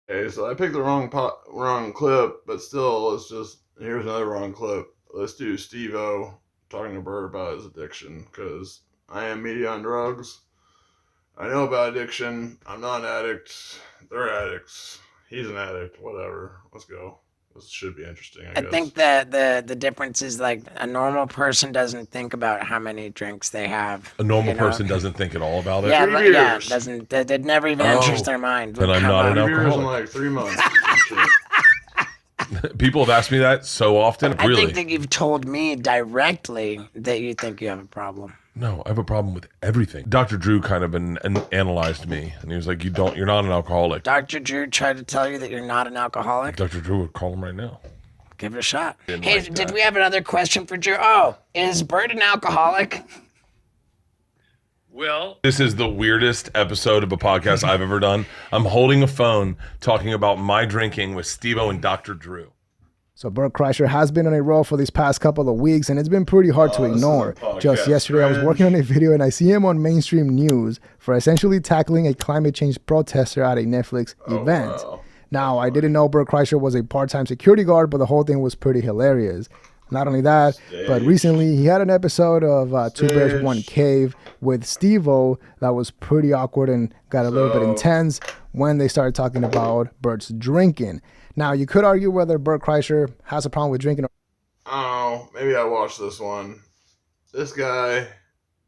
Okay, so I picked the wrong clip, but still, let's just here's another wrong clip. Let's do Steve-O talking to Bert about his addiction because I am media on drugs. I know about addiction. I'm not an addict. They're addicts. He's an addict. Whatever. Let's go. This should be interesting, I I guess. think that the difference is like a normal person doesn't think about how many drinks they have. A normal You know? person doesn't think at all about it. Yeah, Three yeah, beers. doesn't that never even enters their mind. then Would I'm come not up. an Three beers in alcoholic. like 3 months. Some shit. People have asked me that so often. I Really? think that you've told me directly that you think you have a problem. No, I have a problem with everything. Dr. Drew kind of analyzed me, and he was like, you're not an alcoholic." Dr. Drew tried to tell you that you're not an alcoholic. Dr. Drew would call him right now. Give it a shot. Didn't Hey, like did that. we have another question for Drew? Oh, is Bert an alcoholic? Well, this is the weirdest episode of a podcast I've ever done. I'm holding a phone talking about my drinking with Steve-O and Dr. Drew. So Bert Kreischer has been on a roll for these past couple of weeks, and it's been pretty hard to ignore. Just yesterday, I was working on a video, and I see him on mainstream news for essentially tackling a climate change protester at a Netflix event. Wow. Now, I didn't know Bert Kreischer was a part-time security guard, but the whole thing was pretty hilarious. Not only that, but recently he had an episode of Two Bears, One Cave with Steve-O that was pretty awkward and got a little bit intense when they started talking about Bert's drinking. Now, you could argue whether Bert Kreischer has a problem with drinking. Oh, maybe I watched this one. This guy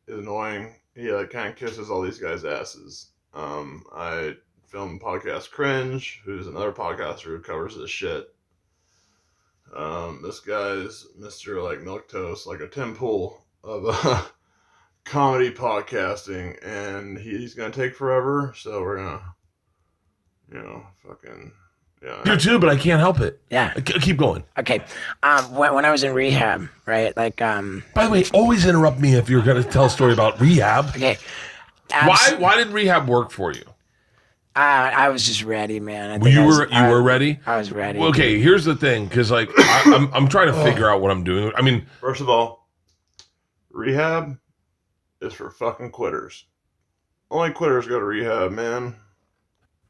is annoying. He like kind of kisses all these guys' asses. I filmed podcast Cringe, who's another podcaster who covers this shit. This guy's Mr. like milquetoast, like a Tim Pool of comedy podcasting, and he's gonna take forever. So we're gonna, fucking. Yeah. You too, but I can't help it. Yeah. Keep going. Okay. When I was in rehab, right? Like, By the way, always interrupt me if you're going to tell a story about rehab. okay. Why did rehab work for you? I was just ready, man. I think You I were ready? I was ready. Okay, here's the thing, because like I'm trying to figure out what I'm doing. I mean, First of all, rehab is for fucking quitters. Only quitters go to rehab, man.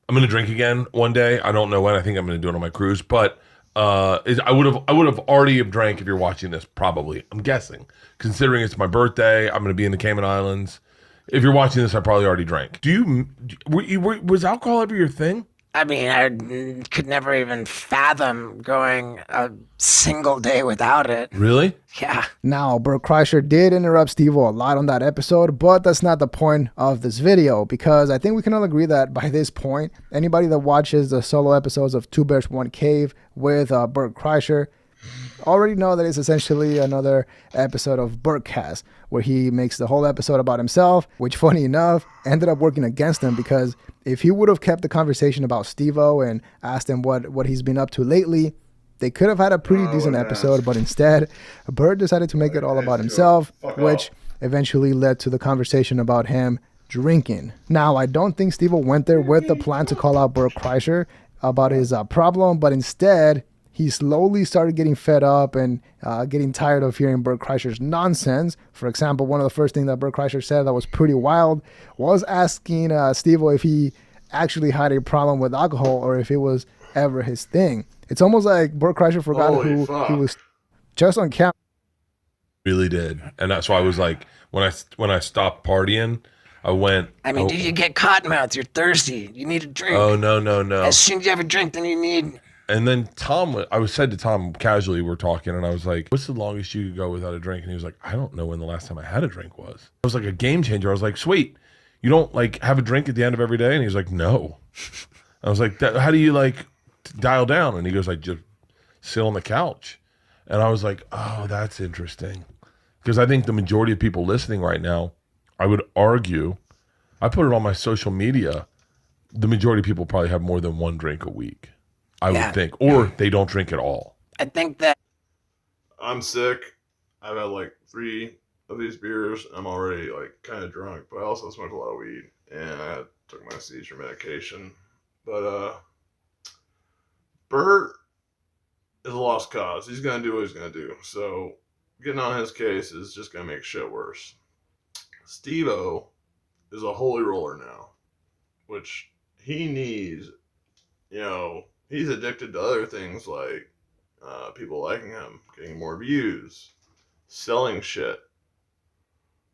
I'm gonna drink again one day. I don't know when. I think I'm gonna do it on my cruise, but I would have already have drank if you're watching this. Probably, I'm guessing, considering it's my birthday. I'm gonna be in the Cayman Islands. If you're watching this, I probably already drank. Was alcohol ever your thing? I mean, I could never even fathom going a single day without it. Really? Yeah. Now, Bert Kreischer did interrupt Steve-O a lot on that episode, but that's not the point of this video, because I think we can all agree that by this point, anybody that watches the solo episodes of Two Bears, One Cave with Bert Kreischer already know that it's essentially another episode of Bertcast, where he makes the whole episode about himself, which, funny enough, ended up working against him, because if he would have kept the conversation about Steve-O and asked him what he's been up to lately, they could have had a pretty decent episode, but instead, Bert decided to make it all about himself, which eventually led to the conversation about him drinking. Now, I don't think Steve-O went there with the plan to call out Bert Kreischer about his problem, but instead, he slowly started getting fed up and getting tired of hearing Bert Kreischer's nonsense. For example, one of the first things that Bert Kreischer said that was pretty wild was asking Steve-O if he actually had a problem with alcohol or if it was ever his thing. It's almost like Bert Kreischer forgot Holy who fuck. he was just on camera. Really did, and that's why I was like, when I stopped partying, I went. I mean, dude, you get cottonmouth. You're thirsty. You need a drink. Oh no. As soon as you have a drink, then you need. And then I said to Tom casually, we're talking, and I was like, "What's the longest you could go without a drink?" And he was like, "I don't know when the last time I had a drink was." It was like a game changer. I was like, "Sweet, you don't like have a drink at the end of every day?" And he was like, "No." I was like, "How do you like dial down?" And he goes, "I just sit on the couch." And I was like, "Oh, that's interesting," because I think the majority of people listening right now, I would argue, I put it on my social media, the majority of people probably have more than one drink a week. I would think, or they don't drink at all. I think that. I'm sick. I've had like 3 of these beers. I'm already like kind of drunk, but I also smoked a lot of weed and I took my seizure medication. But Bert is a lost cause. He's gonna do what he's gonna do. So getting on his case is just gonna make shit worse. Steve-O is a holy roller now, which he needs you know, he's addicted to other things like people liking him, getting more views, selling shit.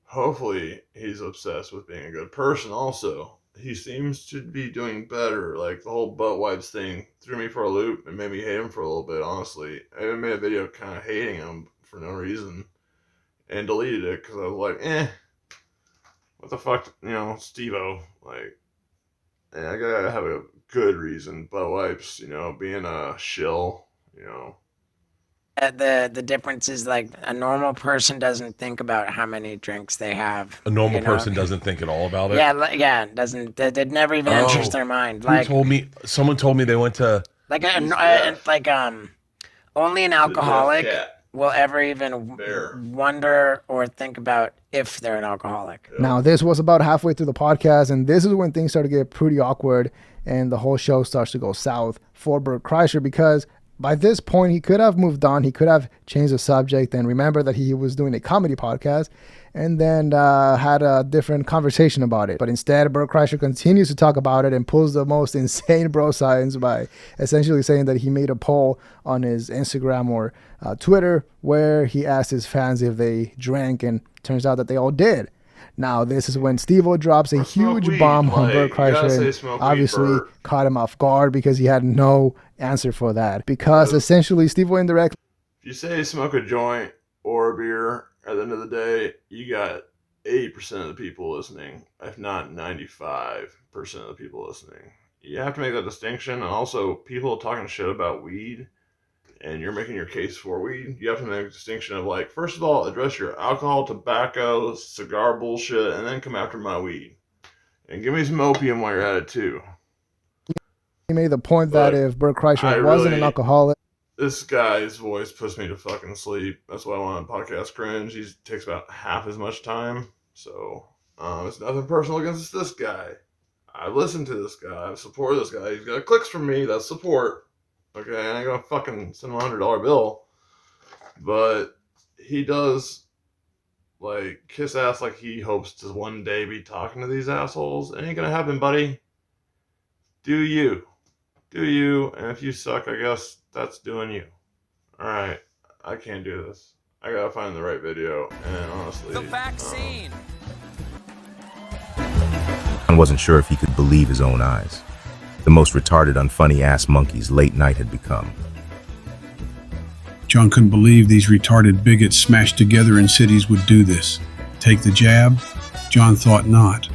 Hopefully, he's obsessed with being a good person also. He seems to be doing better. Like, the whole butt wipes thing threw me for a loop and made me hate him for a little bit, honestly. I even made a video kind of hating him for no reason and deleted it because I was like, what the fuck, you know, Steve-O. Like, I gotta have a good reason. Butt wipes, you know, being a shill, you know. The difference is, like, a normal person doesn't think about how many drinks they have. A normal you know? person doesn't think at all about it. Yeah, doesn't. It never even enters their mind. Like, Someone told me they went to only an alcoholic will ever even wonder or think about if they're an alcoholic. Now, this was about halfway through the podcast, and this is when things start to get pretty awkward, and the whole show starts to go south for Bert Kreischer, because by this point, he could have moved on. He could have changed the subject and remember that he was doing a comedy podcast and then had a different conversation about it. But instead, Bert Kreischer continues to talk about it and pulls the most insane bro science by essentially saying that he made a poll on his Instagram or Twitter where he asked his fans if they drank, and turns out that they all did. Now, this is when Steve-O drops a huge bomb on Bert Kreischer and obviously caught him off guard because he had no answer for that. Because essentially, Steve-O indirectly... If you say smoke a joint or a beer, at the end of the day, you got 80% of the people listening, if not 95% of the people listening. You have to make that distinction. And also, people talking shit about weed and you're making your case for weed, you have to make a distinction of, like, first of all, address your alcohol, tobacco, cigar bullshit, and then come after my weed. And give me some opium while you're at it, too. He made the point that if Bert Kreischer wasn't an alcoholic... This guy's voice puts me to fucking sleep. That's why I want a podcast cringe. He takes about half as much time. So, it's nothing personal against this guy. I've listened to this guy. I've supported this guy. He's got clicks from me. That's support. Okay, I ain't gonna fucking send him a $100 bill. But he does, like, kiss ass like he hopes to one day be talking to these assholes. It ain't gonna happen, buddy. Do you. Do you. And if you suck, I guess that's doing you. Alright, I can't do this. I gotta find the right video. And honestly... The vaccine! I wasn't sure if he could believe his own eyes. The most retarded, unfunny-ass monkeys late night had become. John couldn't believe these retarded bigots smashed together in cities would do this. Take the jab? John thought not.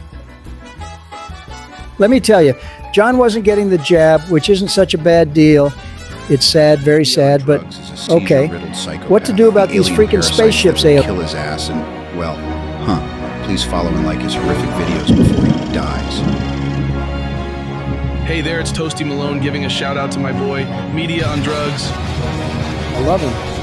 Let me tell you, John wasn't getting the jab, which isn't such a bad deal. It's sad, very sad, but okay. What to do about these freaking spaceships, Ale? Kill his ass and, well, please follow and like his horrific videos before he dies. Hey there, it's Toasty Malone giving a shout out to my boy, Media on Drugs. I love him.